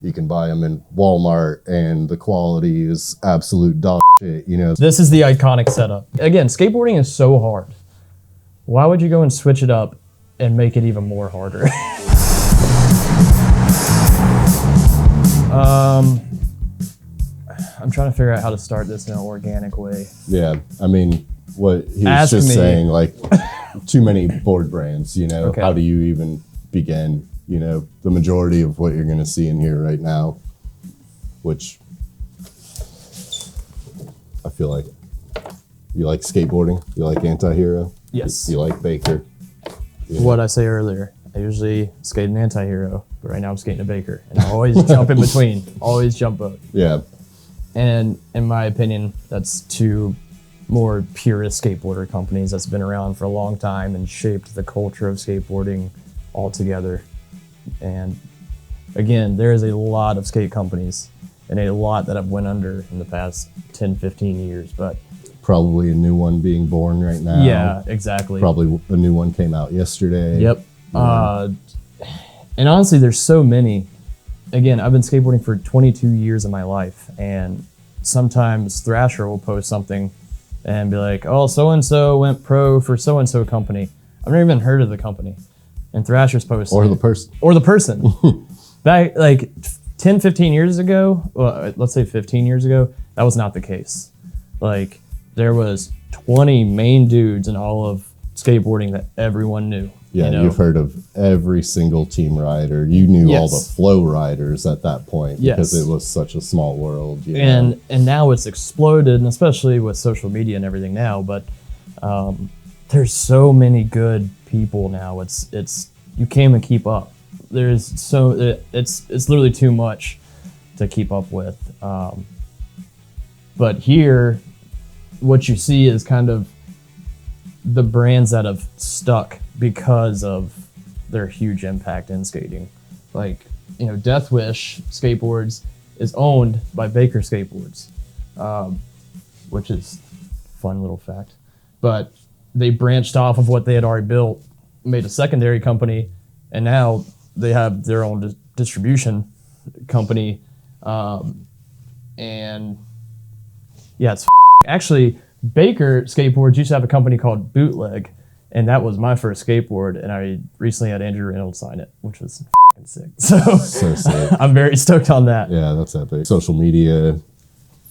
You can buy them in Walmart and the quality is absolute dog shit, you know. This is the iconic setup. Again, skateboarding is so hard. Why would you go and switch it up and make it even more harder? I'm trying to figure out how to start this in an organic way. Yeah, I mean, what he was just saying, like, too many board brands, you know. Okay. How do you even begin? You know, the majority of what you're going to see in here right now, which I feel like you like skateboarding, you like Anti-Hero. Yes. You like Baker. Yeah. What I say earlier, I usually skate an Anti-Hero, but right now I'm skating a Baker, and I always jump in between, always jump both. Yeah. And in my opinion, that's two more purist skateboarder companies that's been around for a long time and shaped the culture of skateboarding altogether. And again, there is a lot of skate companies and a lot that have went under in the past 10, 15 years, but probably a new one being born right now. Yeah, exactly. Probably a new one came out yesterday. Yep. Yeah. And honestly, there's so many. Again, I've been skateboarding for 22 years of my life, and sometimes Thrasher will post something and be like, oh, so-and-so went pro for so-and-so company. I've never even heard of the company. And Thrasher's posting. Or the person. Or the person. Back like 10, 15 years ago, well, let's say 15 years ago, that was not the case. Like, there was 20 main dudes in all of skateboarding that everyone knew. Yeah, you know? You've heard of every single team rider. You knew all the flow riders at that point because it was such a small world. You know? And now it's exploded, and especially with social media and everything now. But there's so many good people now. It's you can't even keep up. It's literally too much to keep up with. But here, what you see is kind of the brands that have stuck because of their huge impact in skating. Like, you know, Death Wish Skateboards is owned by Baker Skateboards, which is a fun little fact. But they branched off of what they had already built, made a secondary company, and now they have their own distribution company. And yeah, it's actually, Baker Skateboards used to have a company called Bootleg, and that was my first skateboard, and I recently had Andrew Reynolds sign it, which was sick. So sick. I'm very stoked on that. Yeah, that's epic. Social media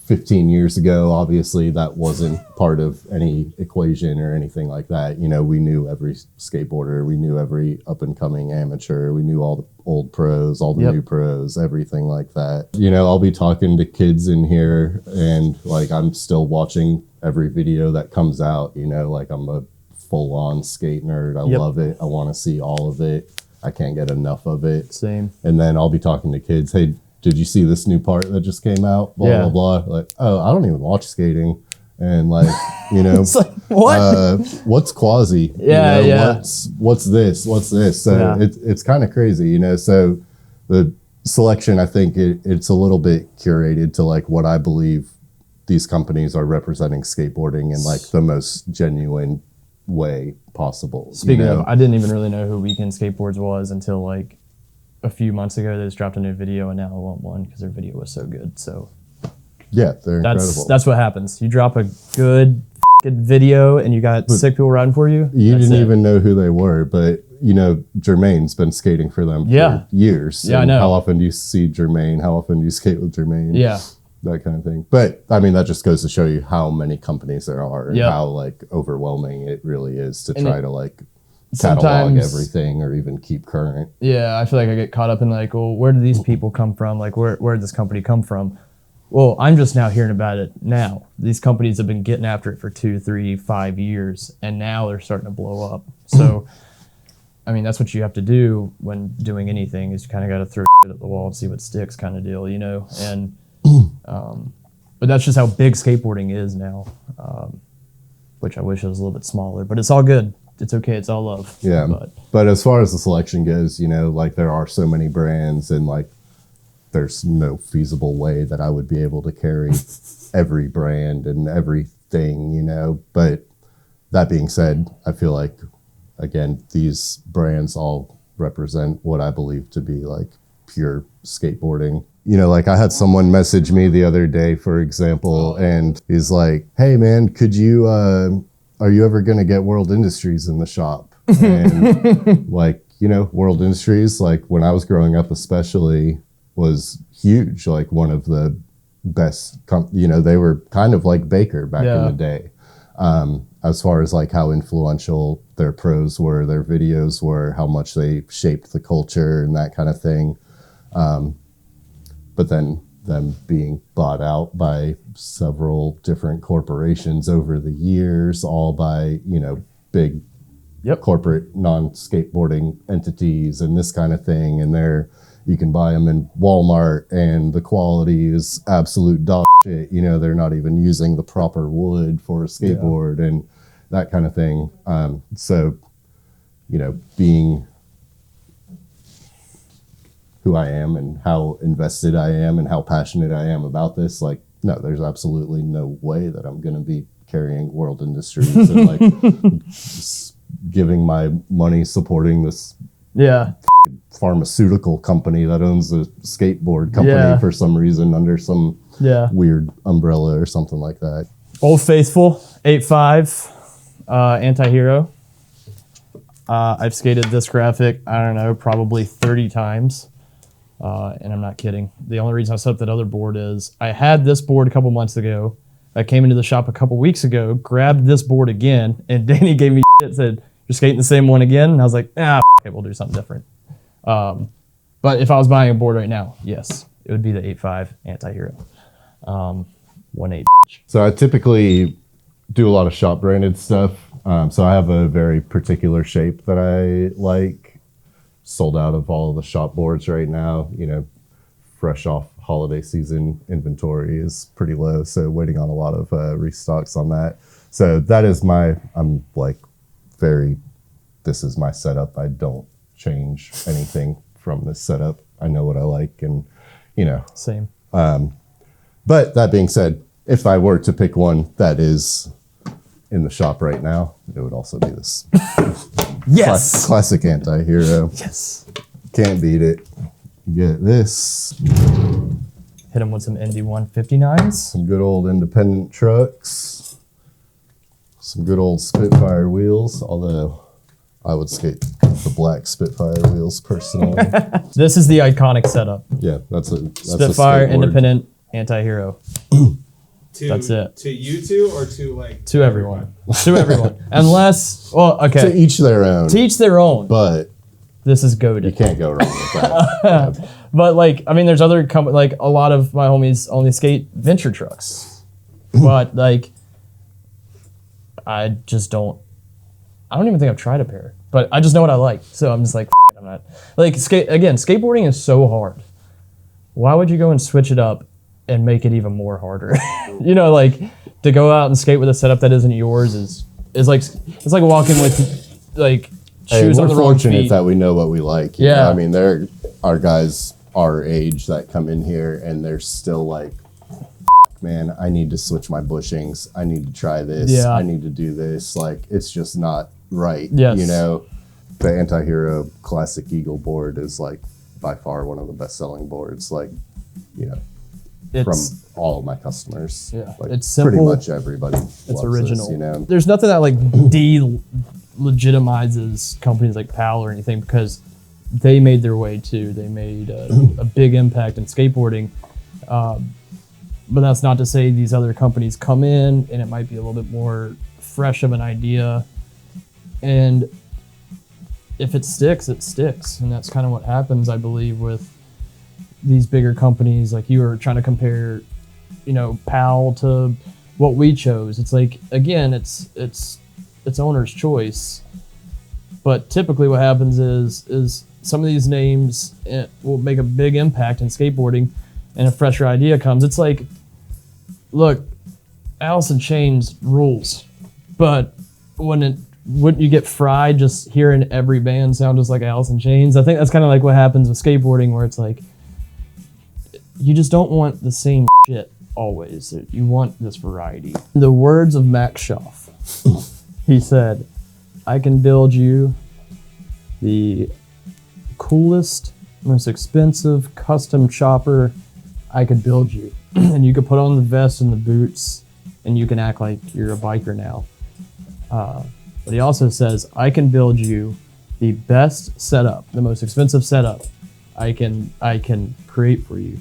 15 years ago, obviously that wasn't part of any equation or anything like that. You know, we knew every skateboarder, we knew every up and coming amateur, we knew all the old pros, all the new pros, everything like that. You know, I'll be talking to kids in here, and like, I'm still watching every video that comes out. You know, like, I'm a full-on skate nerd. I love it. I want to see all of it. I can't get enough of it. Same. And then I'll be talking to kids, hey, did you see this new part that just came out? Blah, blah, blah. Like, oh, I don't even watch skating. And like, you know, it's like, what? What's quasi? Yeah, you know, what's this? What's this? So it's kind of crazy, you know. So the selection, I think it's a little bit curated to like what I believe these companies are representing skateboarding in like the most genuine way possible. Speaking of, I didn't even really know who Weekend Skateboards was until like a few months ago. They just dropped a new video, and now I want one because their video was so good. So yeah, they're incredible. That's what happens. You drop a good video, and you got sick people riding for you. You didn't even know who they were, but you know, Jermaine's been skating for them for years. Yeah, I know. How often do you see Jermaine? How often do you skate with Jermaine? Yeah. That kind of thing. But I mean, that just goes to show you how many companies there are and how like overwhelming it really is to try to like catalog everything or even keep current. Yeah, I feel like I get caught up in like, well, where do these people come from? Like, where did this company come from? Well, I'm just now hearing about it now. These companies have been getting after it for 2, 3, 5 years, and now they're starting to blow up. So, I mean, that's what you have to do when doing anything, is you kind of got to throw shit at the wall and see what sticks, kind of deal, you know? And but that's just how big skateboarding is now, which I wish it was a little bit smaller, but it's all good. It's okay. It's all love. Yeah. But as far as the selection goes, you know, like, there are so many brands, and like, there's no feasible way that I would be able to carry every brand and everything, you know. But that being said, I feel like, again, these brands all represent what I believe to be like pure skateboarding. You know, like I had someone message me the other day, for example, and he's like, hey man, are you ever going to get World Industries in the shop? And like, you know, World Industries, like when I was growing up especially, was huge. Like one of the best, you know, they were kind of like Baker back in the day. As far as like how influential their pros were, their videos were, how much they shaped the culture and that kind of thing. But then them being bought out by several different corporations over the years, all by, you know, big corporate non-skateboarding entities and this kind of thing. And you can buy them in Walmart and the quality is absolute dog shit. You know, they're not even using the proper wood for a skateboard and that kind of thing. So, you know, being who I am and how invested I am and how passionate I am about this, like, no, there's absolutely no way that I'm going to be carrying World Industries and like giving my money supporting this pharmaceutical company that owns a skateboard company for some reason under some weird umbrella or something like that. Old Faithful 8.5 anti-hero. I've skated this graphic, I don't know, probably 30 times. And I'm not kidding. The only reason I set up that other board is I had this board a couple months ago. I came into the shop a couple weeks ago, grabbed this board again, and Danny gave me shit, said, you're skating the same one again? And I was like, okay, we'll do something different. But if I was buying a board right now, yes, it would be the 8.5 anti-hero. 1.8. So I typically do a lot of shop branded stuff. So I have a very particular shape that I like. Sold out of all of the shop boards right now. You know, fresh off holiday season, inventory is pretty low, so waiting on a lot of restocks on that. So that is I'm like this is my setup. I don't change anything from this setup. I know what I like, and you know. Same. But that being said, if I were to pick one that is in the shop right now, it would also be this. Yes. Classic anti-hero. Yes. Can't beat it. Get this. Hit him with some Indy 159s. Some good old independent trucks. Some good old Spitfire wheels, although I would skate the black Spitfire wheels personally. This is the iconic setup. Yeah, that's Spitfire, independent, anti-hero. That's it. To you two or to like... To everyone. To everyone. Unless, well, okay. To each their own. To each their own. But this is goated. You can't go wrong with that. But like, I mean, there's other companies, like a lot of my homies only skate venture trucks. But like, I don't even think I've tried a pair. But I just know what I like. So I'm just like, I'm not. Like, skateboarding is so hard. Why would you go and switch it up and make it even more harder? You know, like to go out and skate with a setup that isn't yours is like, it's like walking with like shoes on the wrong feet. We're fortunate that we know what we like. You know? I mean, there are guys our age that come in here and they're still like, man, I need to switch my bushings. I need to try this. Yeah. I need to do this. Like, it's just not right. Yes. You know, the anti-hero classic Eagle board is like by far one of the best selling boards. Like, you know, from all of my customers. Yeah. Like, it's simple. Pretty much everybody It's loves original. this, you know? There's nothing that like legitimizes companies like PAL or anything because they made their way too. They made a big impact in skateboarding. But that's not to say these other companies come in and it might be a little bit more fresh of an idea. And if it sticks, it sticks. And that's kind of what happens, I believe, with these bigger companies. Like you were trying to compare, you know, PAL to what we chose. It's like, again, it's owner's choice. But typically what happens is some of these names will make a big impact in skateboarding and a fresher idea comes. It's like, look, Alice in Chains rules, but wouldn't you get fried just hearing every band sound just like Alice in Chains? I think that's kind of like what happens with skateboarding, where it's like, you just don't want the same shit always. You want this variety. In the words of Max Schaff, he said, I can build you the coolest most expensive custom chopper I could build you. And you could put on the vest and the boots and you can act like you're a biker now. But he also says, I can build you the best setup, the most expensive setup I can create for you.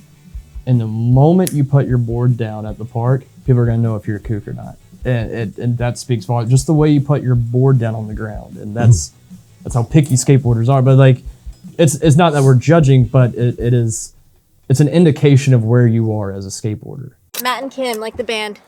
And the moment you put your board down at the park, people are gonna know if you're a kook or not. And that speaks volumes. Just the way you put your board down on the ground, and that's how picky skateboarders are. But like, it's not that we're judging, but it's an indication of where you are as a skateboarder. Matt and Kim, like the band.